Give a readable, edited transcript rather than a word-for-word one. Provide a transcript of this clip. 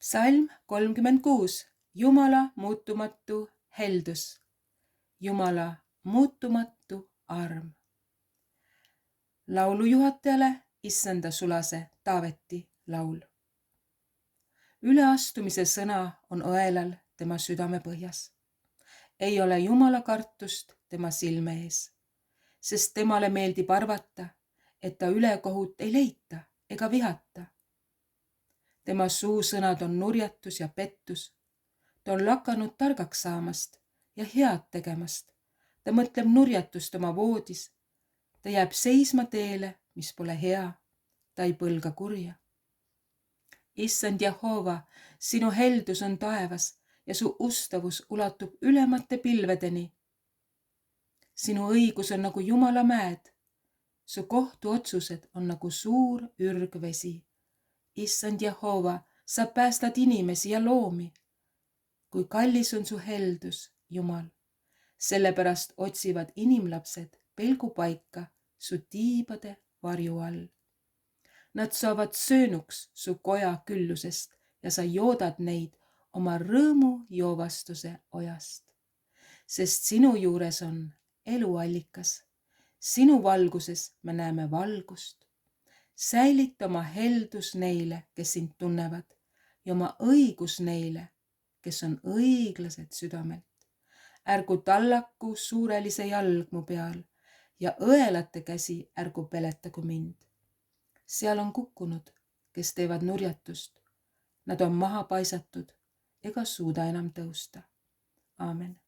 Psalm 36. Jumala muutumatu heldus. Jumala muutumatu arm. Laulujuhatajale Issanda sulase Taaveti laul. Üleastumise sõna on õelal tema südame põhjas. Ei ole Jumala kartust tema silme ees, sest temale meeldib arvata, et ta ülekohut ei leita ega vihata. Tema suusõnad on nurjatus ja pettus. Ta on lakanud targaks saamast ja head tegemast. Ta mõtleb nurjatust oma voodis. Ta jääb seisma teele, mis pole hea. Ta ei põlga kurja. Issand Jehova, sinu heldus on taevas ja su ustavus ulatub ülemate pilvedeni. Sinu õigus on nagu Jumala mäed. Su kohtuotsused on nagu suur ürgvesi. Issand Jehova, sa päästad inimesi ja loomi. Kui kallis on su heldus, Jumal, sellepärast otsivad inimlapsed pelgupaika su tiibade varju all. Nad saavad söönuks su koja küllusest ja sa joodad neid oma rõõmu joovastuse ojast. Sest sinu juures on eluallikas. Sinu valguses me näeme valgust. Säilita oma heldus neile, kes sind tunnevad, ja oma õigus neile, kes on õiglased südamelt. Ärgu tallaku suurelise jalg mu peal ja õelate käsi ärgu peletagu mind. Seal on kukkunud, kes teevad nurjatust. Nad on maha paisatud ega suuda enam tõusta. Aamen.